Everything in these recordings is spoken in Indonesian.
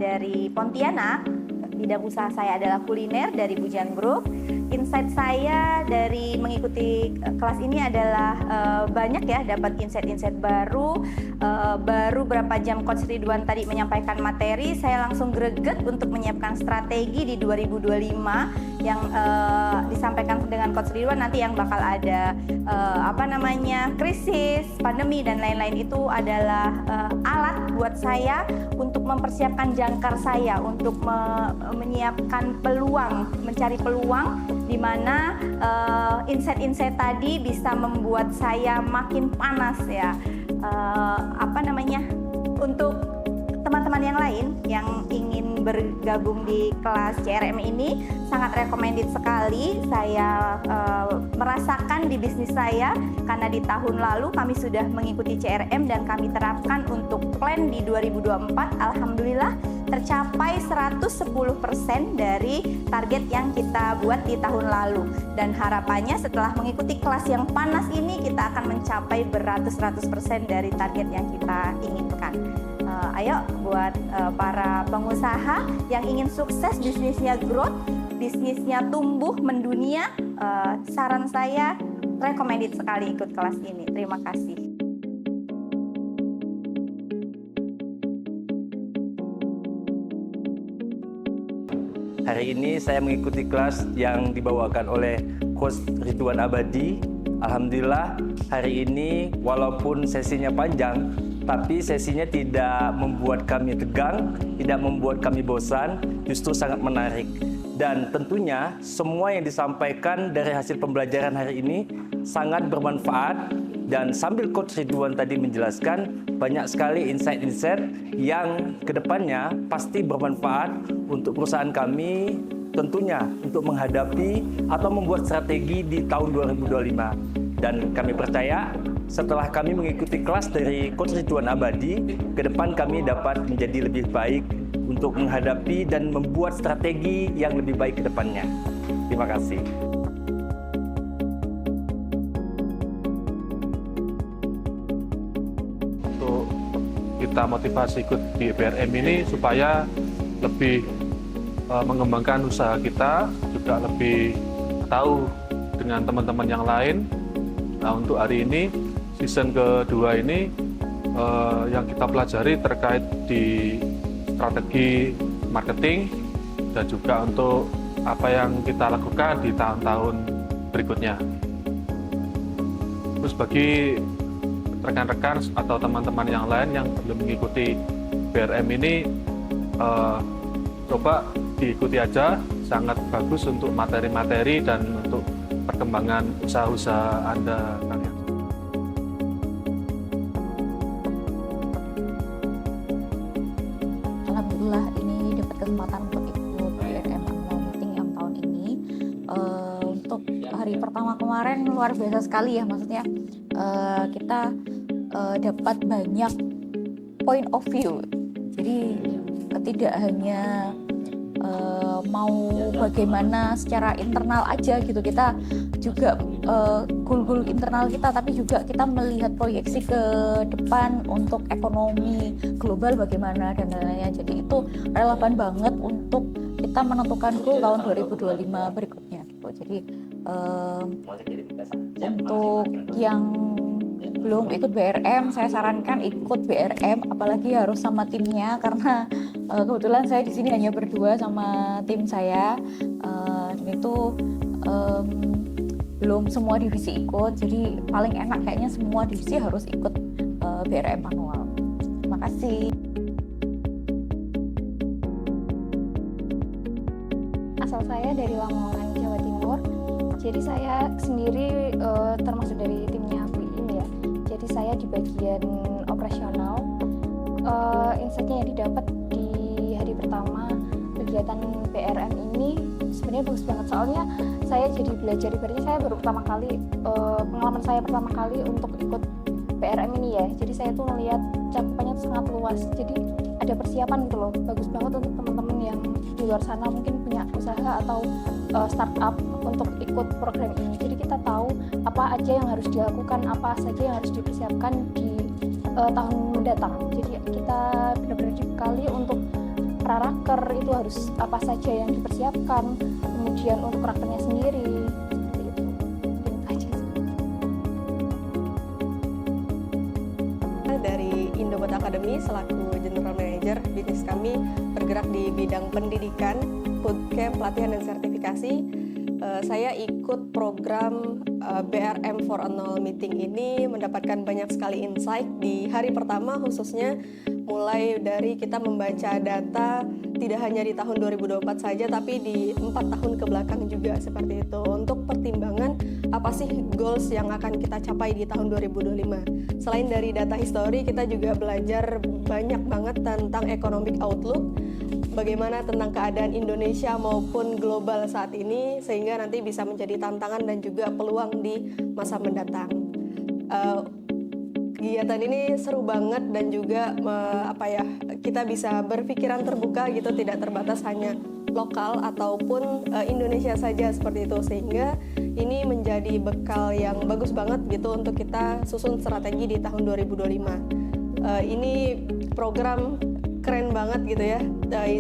dari Pontianak. Bidang usaha saya adalah kuliner dari Bujang Group. Insight saya dari mengikuti kelas ini adalah banyak ya, dapat insight-insight baru. Baru berapa jam Coach Ridwan tadi menyampaikan materi, saya langsung greget untuk menyiapkan strategi di 2025 yang disampaikan dengan Coach Ridwan. Nanti yang bakal ada krisis, pandemi dan lain-lain itu adalah alat buat saya untuk mempersiapkan jangkar saya untuk menyiapkan peluang, mencari peluang di mana insight-insight tadi bisa membuat saya makin panas ya. Untuk teman-teman yang lain yang ingin bergabung di kelas CRM ini sangat recommended sekali. Saya merasakan di bisnis saya karena di tahun lalu kami sudah mengikuti CRM dan kami terapkan untuk plan di 2024. Alhamdulillah tercapai 110% dari target yang kita buat di tahun lalu, dan harapannya setelah mengikuti kelas yang panas ini kita akan mencapai beratus-ratus% dari target yang kita inginkan. Ayo buat para pengusaha yang ingin sukses, bisnisnya growth, bisnisnya tumbuh mendunia, saran saya recommended sekali ikut kelas ini. Terima kasih. Hari ini saya mengikuti kelas yang dibawakan oleh Coach Ridwan Abadi. Alhamdulillah hari ini walaupun sesinya panjang, tapi sesinya tidak membuat kami tegang, tidak membuat kami bosan, justru sangat menarik. Dan tentunya semua yang disampaikan dari hasil pembelajaran hari ini sangat bermanfaat. Dan sambil Coach Ridwan tadi menjelaskan, banyak sekali insight-insight yang kedepannya pasti bermanfaat untuk perusahaan kami, tentunya untuk menghadapi atau membuat strategi di tahun 2025. Dan kami percaya setelah kami mengikuti kelas dari Coach Ridwan Abadi, ke depan kami dapat menjadi lebih baik untuk menghadapi dan membuat strategi yang lebih baik ke depannya. Terima kasih. Untuk kita motivasi ikut di BRM ini supaya lebih mengembangkan usaha kita, juga lebih tahu dengan teman-teman yang lain. Nah, untuk hari ini, season kedua ini, yang kita pelajari terkait di strategi marketing dan juga untuk apa yang kita lakukan di tahun-tahun berikutnya. Terus bagi rekan-rekan atau teman-teman yang lain yang belum mengikuti BRM ini, coba diikuti aja, sangat bagus untuk materi-materi dan untuk perkembangan usaha-usaha Anda kalian. Alhamdulillah ini dapat kesempatan untuk ikut BRM Annual Meeting yang tahun ini. Untuk hari pertama kemarin luar biasa sekali ya, maksudnya kita dapat banyak point of view. Jadi tidak hanya mau bagaimana secara internal aja gitu, kita juga goal-goal internal kita, tapi juga kita melihat proyeksi ke depan untuk ekonomi global bagaimana dan lain-lainnya. Jadi itu relevan banget untuk kita menentukan goal tahun 2025 berikutnya gitu. Jadi untuk yang belum ikut BRM, saya sarankan ikut BRM, apalagi harus sama timnya, karena kebetulan saya di sini hanya berdua sama tim saya, dan itu belum semua divisi ikut, jadi paling enak kayaknya semua divisi harus ikut BRM manual. Terima kasih. Asal saya dari Lamongan, Jawa Timur. Jadi saya sendiri termasuk dari timnya Bu Iin ya. Jadi saya di bagian operasional. Insight-nya yang didapat di hari pertama kegiatan BRM ini sebenarnya bagus banget, soalnya saya jadi belajar, ibaratnya saya baru pertama kali, pengalaman saya pertama kali untuk ikut BRM ini ya. Jadi saya tuh melihat cakupannya tuh sangat luas, jadi ada persiapan gitu loh. Bagus banget untuk teman-teman yang di luar sana mungkin punya usaha atau startup untuk ikut program ini. Jadi kita tahu apa aja yang harus dilakukan, apa saja yang harus dipersiapkan di tahun mendatang. Jadi kita benar-benar dibekali untuk praraker itu harus apa saja yang dipersiapkan, kemudian untuk karakternya sendiri seperti itu. Mungkin itu aja sih. Dari Indoboot Academy selaku General Manager, bisnis kami bergerak di bidang pendidikan, bootcamp, pelatihan dan sertifikasi. Saya ikut program BRM for Annual Meeting ini mendapatkan banyak sekali insight di hari pertama, khususnya mulai dari kita membaca data tidak hanya di tahun 2024 saja tapi di 4 tahun ke belakang juga seperti itu, untuk pertimbangan apa sih goals yang akan kita capai di tahun 2025. Selain dari data histori, kita juga belajar banyak banget tentang economic outlook, bagaimana tentang keadaan Indonesia maupun global saat ini, sehingga nanti bisa menjadi tantangan dan juga peluang di masa mendatang. Kegiatan ini seru banget dan juga kita bisa berpikiran terbuka gitu, tidak terbatas hanya lokal ataupun Indonesia saja seperti itu, sehingga ini menjadi bekal yang bagus banget gitu untuk kita susun strategi di tahun 2025. Ini program keren banget gitu ya.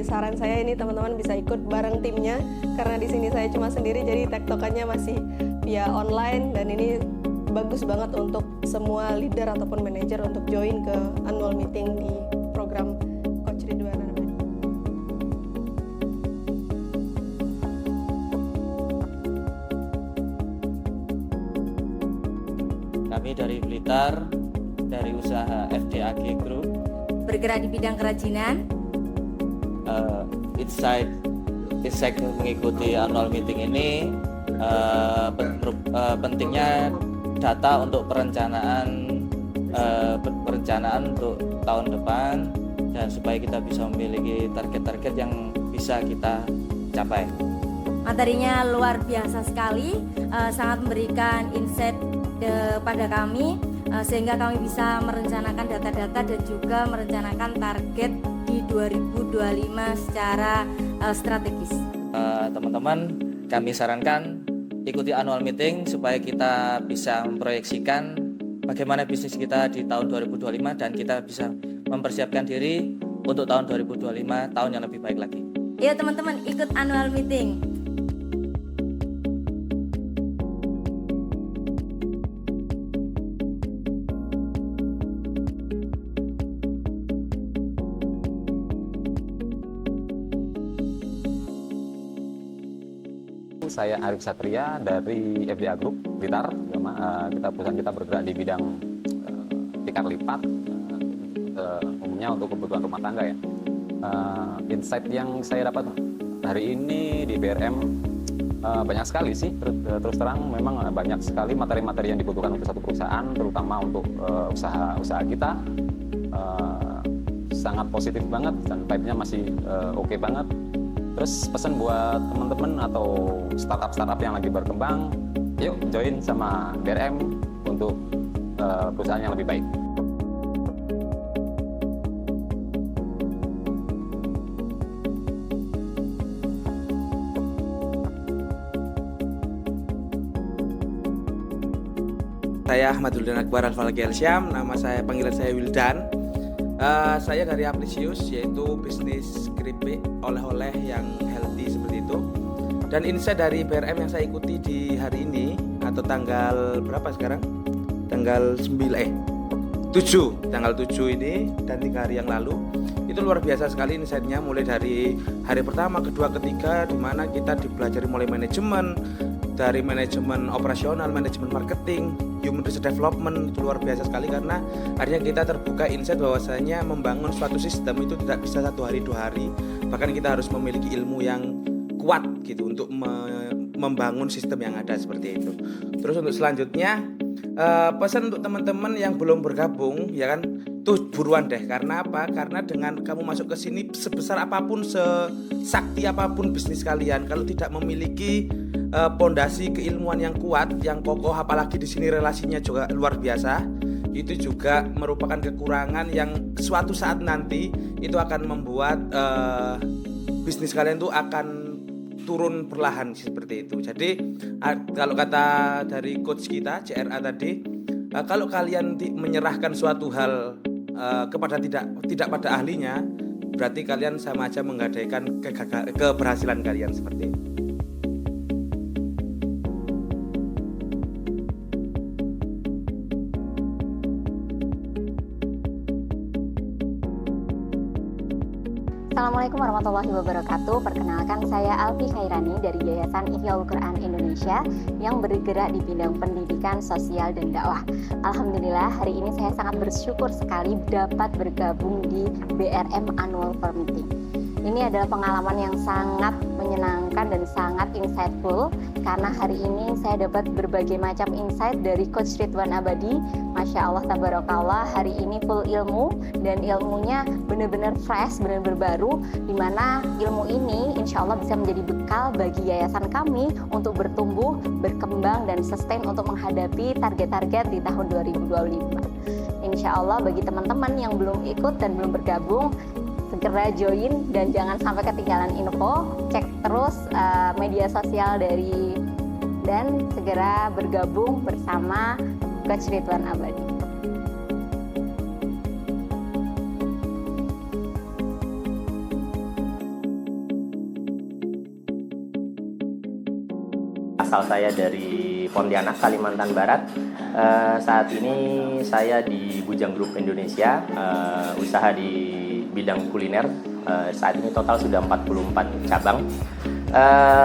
Saran saya ini teman-teman bisa ikut bareng timnya, karena di sini saya cuma sendiri jadi tektokannya masih via online, dan ini bagus banget untuk semua leader ataupun manajer untuk join ke annual meeting di program Coach Ridwan Abadi. Kami dari Blitar, dari usaha FDAG Group. Bergerak di bidang kerajinan. Insight mengikuti annual meeting ini pentingnya data untuk perencanaan untuk tahun depan, dan supaya kita bisa memiliki target-target yang bisa kita capai. Materinya luar biasa sekali, sangat memberikan insight pada kami, sehingga kami bisa merencanakan data-data dan juga merencanakan target di 2025 secara strategis. Teman-teman, kami sarankan ikuti annual meeting supaya kita bisa memproyeksikan bagaimana bisnis kita di tahun 2025 dan kita bisa mempersiapkan diri untuk tahun 2025, tahun yang lebih baik lagi. Yuk teman-teman, ikut annual meeting. Saya Arif Satria dari FDA Group Blitar. Perusahaan kita bergerak di bidang tikar lipat, umumnya untuk kebutuhan rumah tangga ya. Insight yang saya dapat hari ini di BRM banyak sekali sih. Terus terang memang banyak sekali materi-materi yang dibutuhkan untuk satu perusahaan, terutama untuk usaha kita. Sangat positif banget dan vibe-nya masih oke banget. Terus pesan buat teman-teman atau startup yang lagi berkembang, yuk join sama BRM untuk perusahaan yang lebih baik. Saya Ahmaduddin Akbar Al-Falaki Al-Syam, panggilan saya Wildan. Saya dari Apresius, yaitu bisnis keripik oleh-oleh yang healthy seperti itu. Dan insight dari BRM yang saya ikuti di hari ini, atau tanggal berapa sekarang? Tanggal 7 ini, dan 3 hari yang lalu. Itu luar biasa sekali insight-nya, mulai dari hari pertama, kedua, ketiga, di mana kita dipelajari mulai manajemen, dari manajemen operasional, manajemen marketing, human resource development. Itu luar biasa sekali, karena akhirnya kita terbuka insight bahwasanya membangun suatu sistem itu tidak bisa 1 hari 2 hari, bahkan kita harus memiliki ilmu yang kuat gitu untuk membangun sistem yang ada seperti itu. Terus untuk selanjutnya, pesan untuk teman-teman yang belum bergabung ya kan, tuh buruan deh. Karena apa? Karena dengan kamu masuk ke sini, sebesar apapun, sesakti apapun bisnis kalian, kalau tidak memiliki pondasi keilmuan yang kuat, yang kokoh, apalagi di sini relasinya juga luar biasa, itu juga merupakan kekurangan yang suatu saat nanti itu akan membuat bisnis kalian tuh akan turun perlahan seperti itu. Jadi kalau kata dari coach kita CRA tadi, kalau kalian menyerahkan suatu hal kepada tidak pada ahlinya, berarti kalian sama aja menggadaikan keberhasilan kalian seperti itu. Assalamualaikum warahmatullahi wabarakatuh. Perkenalkan, saya Alfi Khairani dari Yayasan Ihyaul Quran Indonesia yang bergerak di bidang pendidikan, sosial, dan dakwah. Alhamdulillah, hari ini saya sangat bersyukur sekali dapat bergabung di BRM Annual Fair Meeting. Ini adalah pengalaman yang sangat menyenangkan dan sangat insightful, karena hari ini saya dapat berbagai macam insight dari Coach Ridwan Abadi. Masya Allah, tabarakallah, hari ini full ilmu dan ilmunya benar-benar fresh, benar-benar baru, dimana ilmu ini insya Allah bisa menjadi bekal bagi yayasan kami untuk bertumbuh, berkembang, dan sustain untuk menghadapi target-target di tahun 2025. Insya Allah bagi teman-teman yang belum ikut dan belum bergabung, segera join dan jangan sampai ketinggalan info. Cek terus media sosial dari dan segera bergabung bersama Coach Ridwan Abadi. Asal saya dari Pontianak, Kalimantan Barat. Saat ini saya di Bujang Group Indonesia, usaha di bidang kuliner. Saat ini total sudah 44 cabang.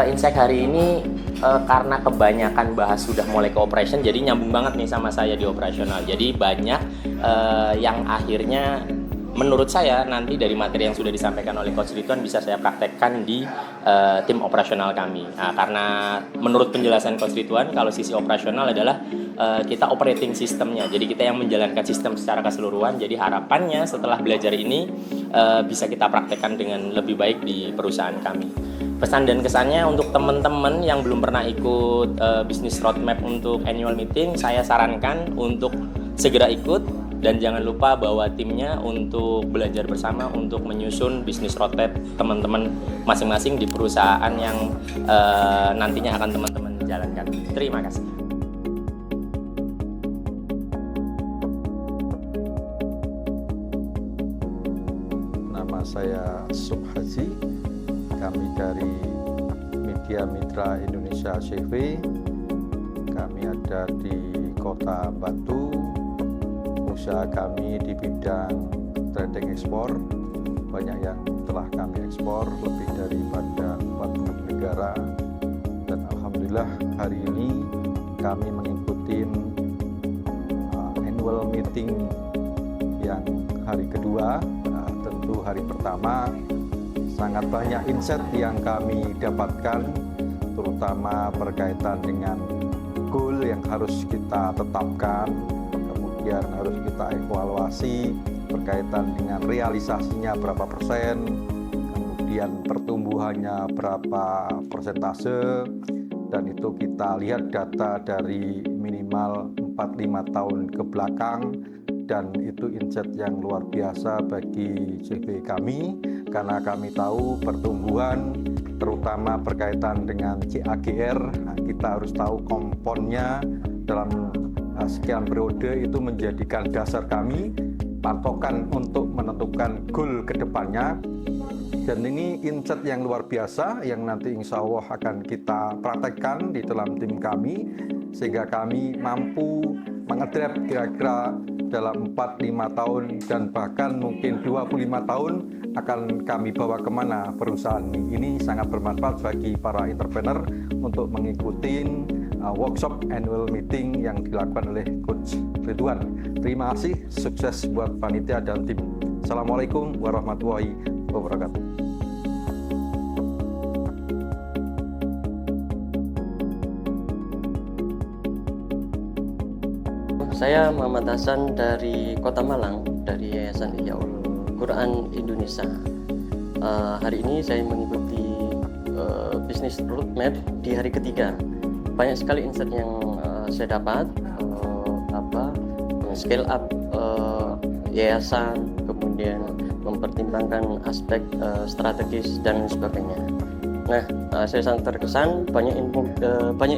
Insight hari ini karena kebanyakan bahas sudah mulai ke operation, jadi nyambung banget nih sama saya di operasional. Jadi banyak yang akhirnya menurut saya nanti dari materi yang sudah disampaikan oleh Coach Ridwan bisa saya praktekkan di tim operasional kami. Nah, karena menurut penjelasan Coach Ridwan, kalau sisi operasional adalah kita operating sistemnya. Jadi kita yang menjalankan sistem secara keseluruhan. Jadi harapannya setelah belajar ini bisa kita praktekkan dengan lebih baik di perusahaan kami. Pesan dan kesannya untuk teman-teman yang belum pernah ikut bisnis roadmap untuk annual meeting, saya sarankan untuk segera ikut. Dan jangan lupa bawa timnya untuk belajar bersama untuk menyusun bisnis roadmap teman-teman masing-masing di perusahaan yang nantinya akan teman-teman jalankan. Terima kasih. Nama saya Subhaji, kami dari Media Mitra Indonesia CV. Kami ada di Kota Batu. Usaha kami di bidang trading ekspor, banyak yang telah kami ekspor lebih daripada 40 negara, dan alhamdulillah hari ini kami mengikuti annual meeting yang hari kedua. Tentu hari pertama sangat banyak insight yang kami dapatkan, terutama berkaitan dengan goal yang harus kita tetapkan, kemudian harus kita evaluasi berkaitan dengan realisasinya berapa persen, kemudian pertumbuhannya berapa persentase, dan itu kita lihat data dari minimal 4-5 tahun ke belakang, dan itu insight yang luar biasa bagi CV kami, karena kami tahu pertumbuhan terutama berkaitan dengan CAGR, kita harus tahu komponnya dalam sekian periode, itu menjadikan dasar kami, patokan untuk menentukan goal ke depannya. Dan ini insight yang luar biasa yang nanti insya Allah akan kita praktekkan di dalam tim kami, sehingga kami mampu mengadapt kira-kira dalam 4-5 tahun dan bahkan mungkin 25 tahun akan kami bawa kemana perusahaan ini. Ini sangat bermanfaat bagi para entrepreneur untuk mengikuti workshop annual meeting yang dilakukan oleh Coach Ridwan. Terima kasih, sukses buat panitia dan tim. Assalamualaikum warahmatullahi wabarakatuh. Saya Muhammad Hasan dari Kota Malang, dari Yayasan Ihyaul Quran Indonesia. Hari ini saya mengikuti bisnis roadmap di hari ketiga. Banyak sekali insight yang saya dapat, scale up yayasan, kemudian mempertimbangkan aspek strategis dan sebagainya. Nah, saya sangat terkesan, banyak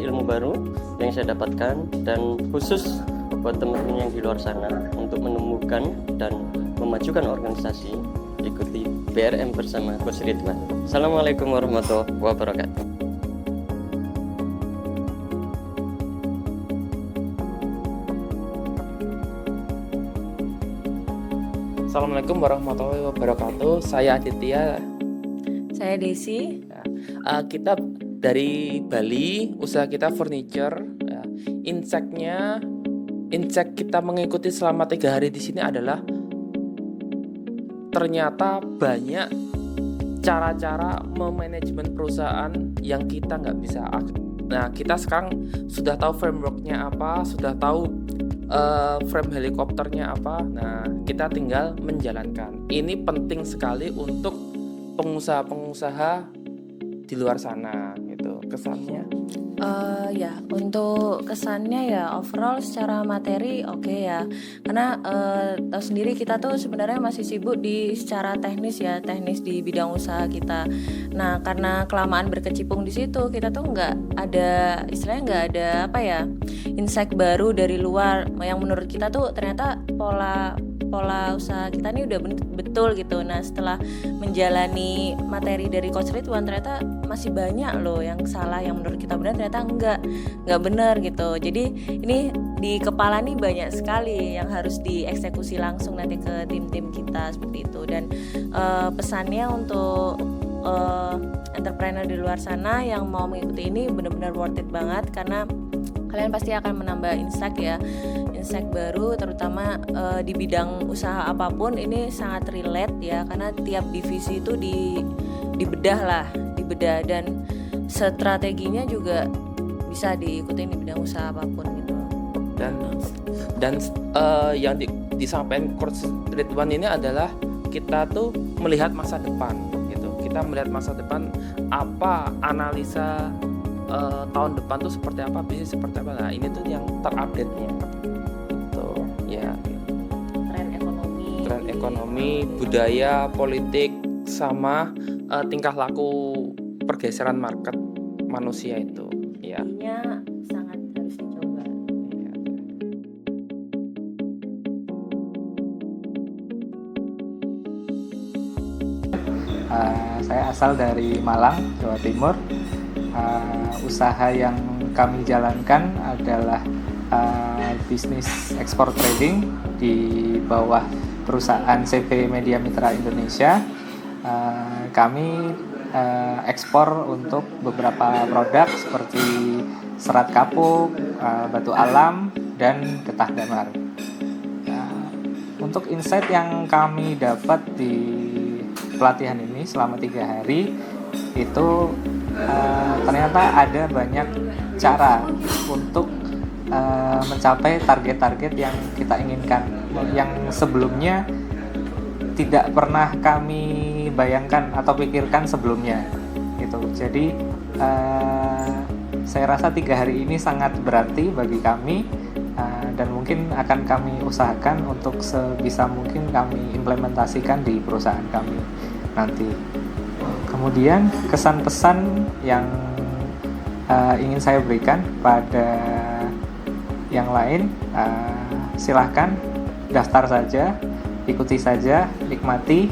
ilmu baru yang saya dapatkan, dan khusus buat teman-teman yang di luar sana untuk menemukan dan memajukan organisasi, ikuti BRM bersama Coach Ridwan. Assalamualaikum warahmatullahi wabarakatuh. Assalamualaikum warahmatullahi wabarakatuh. Saya Aditya. Saya Desi. Kita dari Bali, usaha kita furniture. Insight kita mengikuti selama 3 hari di sini adalah ternyata banyak cara-cara memanajemen perusahaan yang kita nggak bisa. Nah, kita sekarang sudah tahu frameworknya apa, sudah tahu frame helikopternya apa. Nah, kita tinggal menjalankan. Ini penting sekali untuk pengusaha-pengusaha di luar sana gitu kesannya. Ya, untuk kesannya ya overall secara materi oke ya. Karena tahu sendiri kita tuh sebenarnya masih sibuk di secara teknis ya, teknis di bidang usaha kita. Nah, karena kelamaan berkecimpung di situ, kita tuh nggak ada istilahnya nggak ada apa ya, insight baru dari luar yang menurut kita tuh ternyata pola usaha kita ini udah betul gitu. Nah, setelah menjalani materi dari Coach Ridwan ternyata masih banyak loh yang salah, yang menurut kita benar ternyata nggak benar gitu. Jadi ini di kepala nih banyak sekali yang harus dieksekusi langsung nanti ke tim-tim kita seperti itu. Dan pesannya untuk entrepreneur di luar sana yang mau mengikuti ini benar-benar worth it banget, karena kalian pasti akan menambah insight baru, terutama di bidang usaha apapun. Ini sangat relate ya, karena tiap divisi itu dibedah dan strateginya juga bisa diikutin di bidang usaha apapun gitu. Dan yang disampaikan Coach Ridwan ini adalah kita tuh melihat masa depan gitu. Kita melihat masa depan, apa analisa tahun depan tuh seperti apa, bisnis seperti apa. Nah, ini tuh yang terupdate-nya gitu ya. Tren ekonomi, budaya, politik, sama tingkah laku pergeseran market manusia itu ya. Intinya sangat harus dicoba. Saya asal dari Malang, Jawa Timur. Usaha yang kami jalankan adalah bisnis ekspor trading di bawah perusahaan CV Media Mitra Indonesia. Kami ekspor untuk beberapa produk seperti serat kapuk, batu alam, dan getah damar. Untuk insight yang kami dapat di pelatihan ini selama 3 hari itu ternyata ada banyak cara untuk mencapai target-target yang kita inginkan, yang sebelumnya tidak pernah kami bayangkan atau pikirkan sebelumnya gitu. Jadi saya rasa 3 hari ini sangat berarti bagi kami, dan mungkin akan kami usahakan untuk sebisa mungkin kami implementasikan di perusahaan kami nanti. Kemudian kesan pesan yang ingin saya berikan pada yang lain, silahkan daftar saja, ikuti saja, nikmati,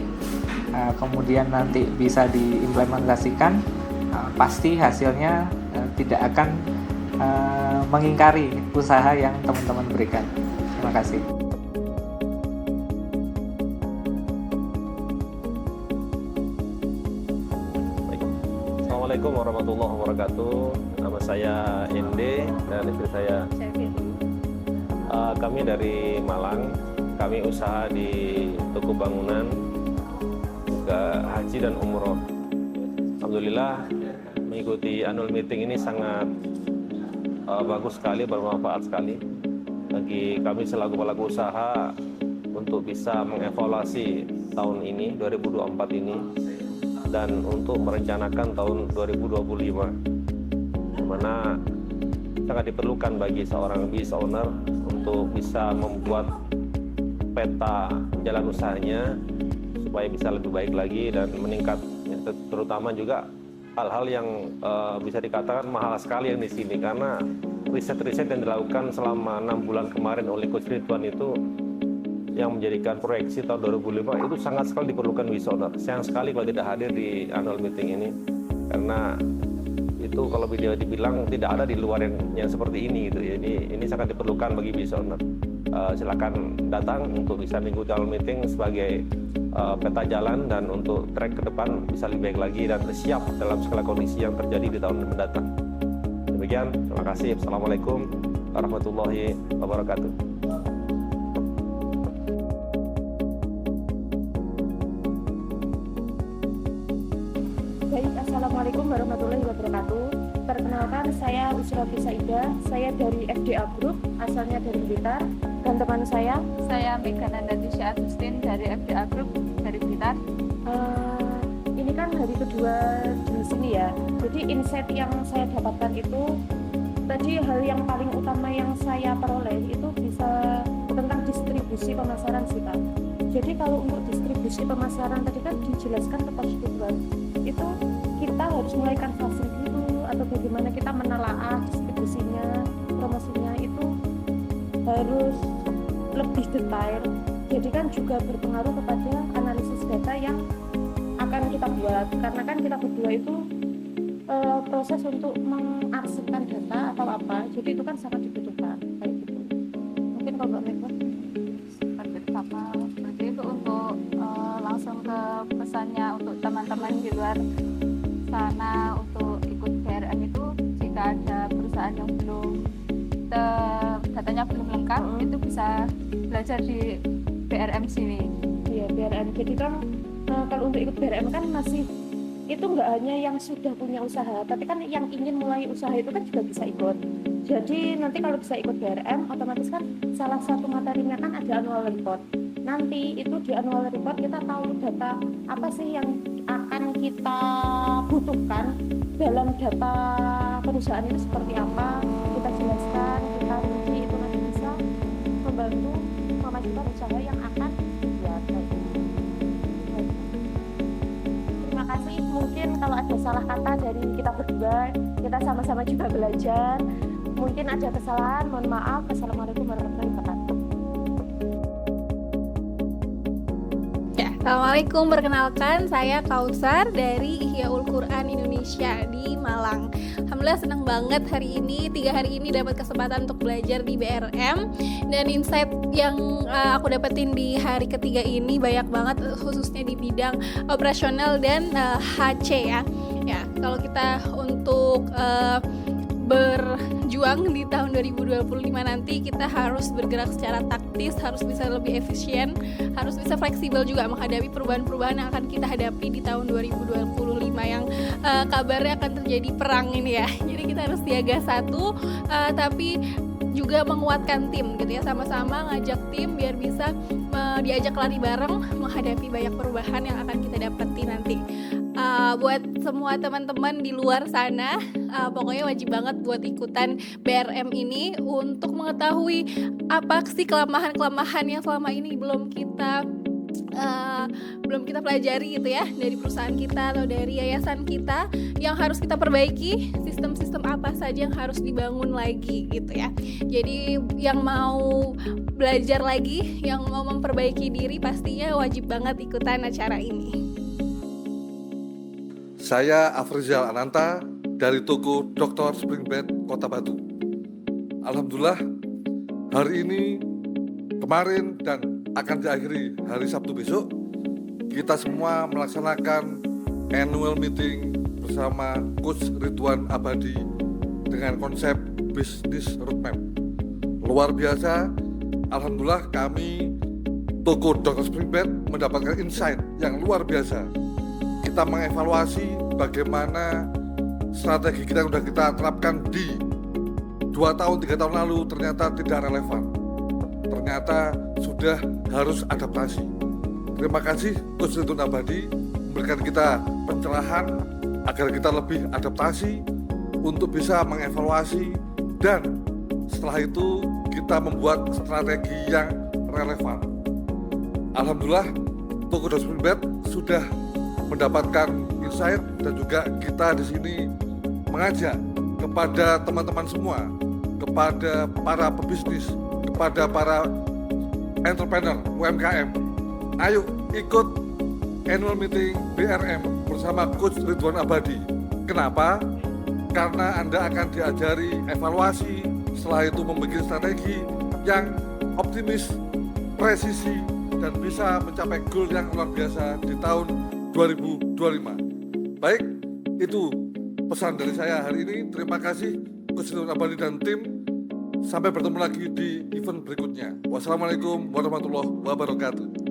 kemudian nanti bisa diimplementasikan, pasti hasilnya tidak akan mengingkari usaha yang teman-teman berikan. Terima kasih. Assalamualaikum warahmatullahi wabarakatuh. Nama saya Ende dan istri saya kami dari Malang. Kami usaha di toko bangunan, juga haji dan umroh. Alhamdulillah mengikuti annual meeting ini sangat bagus sekali, bermanfaat sekali bagi kami selaku pelaku usaha untuk bisa mengevaluasi tahun ini 2024 ini dan untuk merencanakan tahun 2025, di mana sangat diperlukan bagi seorang business owner untuk bisa membuat peta jalan usahanya supaya bisa lebih baik lagi dan meningkat, terutama juga hal-hal yang bisa dikatakan mahal sekali yang di sini, karena riset-riset yang dilakukan selama 6 bulan kemarin oleh Coach Ridwan itu yang menjadikan proyeksi tahun 2005 itu sangat sekali diperlukan business owner. Sayang sekali kalau tidak hadir di annual meeting ini, karena itu kalau beliau dibilang tidak ada di luar yang seperti ini gitu ya. Ini sangat diperlukan bagi business owner. Silakan datang untuk bisa mengikuti annual meeting sebagai peta jalan dan untuk track ke depan bisa lebih baik lagi dan siap dalam segala kondisi yang terjadi di tahun mendatang. Demikian, terima kasih. Assalamualaikum warahmatullahi wabarakatuh. Baik, Assalamualaikum warahmatullahi wabarakatuh. Perkenalkan, saya Usra Saida, saya dari FDA Group, asalnya dari Blitar. Dan teman saya Megananda Tisha Agustin dari FDA Group dari Blitar. Ini kan hari kedua di sini ya. Jadi insight yang saya dapatkan itu tadi hal yang paling utama yang saya peroleh itu bisa tentang distribusi pemasaran sih Pak. Jadi kalau untuk distribusi pemasaran tadi kan dijelaskan ke Coach Ridwan, itu kita harus mulai canvassing dulu atau bagaimana kita menelaah distribusinya, promosinya itu harus lebih detail. Jadi kan juga berpengaruh kepada analisis data yang akan kita buat, karena kan kita berdua itu proses untuk mengarsipkan data atau apa, jadi itu kan sangat dibutuhkan kayak gitu. Mungkin kalau Mbak Megawati Seperti apa? Berarti itu untuk langsung ke pesannya untuk teman-teman di luar sana untuk ikut BRM itu, jika ada perusahaan yang belum datanya belum lengkap, itu bisa belajar di BRM sini. Iya, BRM. Jadi kan kalau untuk ikut BRM kan masih itu nggak hanya yang sudah punya usaha, tapi kan yang ingin mulai usaha itu kan juga bisa ikut. Jadi nanti kalau bisa ikut BRM, otomatis kan salah satu materinya kan ada annual report. Nanti itu di annual report kita tahu data apa sih yang akan kita butuhkan dalam data perusahaan itu seperti apa, kita jelaskan, kita rinci, itu nanti bisa membantu memajukan usaha yang akan dibuat. Terima kasih. Mungkin kalau ada salah kata dari kita berdua, kita sama-sama juga belajar. Mungkin ada kesalahan, mohon maaf. Assalamualaikum warahmatullahi wabarakatuh. Assalamualaikum, perkenalkan saya Kausar dari Ihyaul Quran Indonesia di Malang. Alhamdulillah senang banget hari ini, 3 hari ini dapat kesempatan untuk belajar di BRM. Dan insight yang aku dapetin di hari ketiga ini banyak banget, khususnya di bidang operasional dan HC ya. Ya, kalau kita untuk berjuang di tahun 2025 nanti, kita harus bergerak secara taktis, harus bisa lebih efisien, harus bisa fleksibel juga menghadapi perubahan-perubahan yang akan kita hadapi di tahun 2025 yang kabarnya akan terjadi perang ini ya. Jadi kita harus siaga satu, tapi juga menguatkan tim gitu ya, sama-sama ngajak tim biar bisa diajak lari bareng menghadapi banyak perubahan yang akan kita dapati nanti. Buat semua teman-teman di luar sana, pokoknya wajib banget buat ikutan BRM ini untuk mengetahui apa sih kelemahan-kelemahan yang selama ini belum kita pelajari gitu ya, dari perusahaan kita atau dari yayasan kita yang harus kita perbaiki, sistem-sistem apa saja yang harus dibangun lagi gitu ya. Jadi yang mau belajar lagi, yang mau memperbaiki diri, pastinya wajib banget ikutan acara ini. Saya Afrizal Ananta dari toko Dr. Springbed Kota Batu. Alhamdulillah hari ini, kemarin dan akan diakhiri hari Sabtu besok, kita semua melaksanakan annual meeting bersama Coach Ridwan Abadi dengan konsep Business Roadmap. Luar biasa, alhamdulillah kami toko Dr. Springbed mendapatkan insight yang luar biasa. Kita mengevaluasi bagaimana strategi kita yang sudah kita terapkan di 2 tahun, 3 tahun lalu ternyata tidak relevan. Ternyata sudah harus adaptasi. Terima kasih Coach Ridwan Abadi memberikan kita pencerahan agar kita lebih adaptasi untuk bisa mengevaluasi, dan setelah itu kita membuat strategi yang relevan. Alhamdulillah toko Dr. Springbed sudah mendapatkan insight, dan juga kita di sini mengajak kepada teman-teman semua, kepada para pebisnis, kepada para entrepreneur UMKM. Ayo ikut annual meeting BRM bersama Coach Ridwan Abadi. Kenapa? Karena Anda akan diajari evaluasi, setelah itu membuat strategi yang optimis, presisi, dan bisa mencapai goal yang luar biasa di tahun 2025. Baik, itu pesan dari saya hari ini. Terima kasih Coach Ridwan Abadi dan tim. Sampai bertemu lagi di event berikutnya. Wassalamualaikum warahmatullahi wabarakatuh.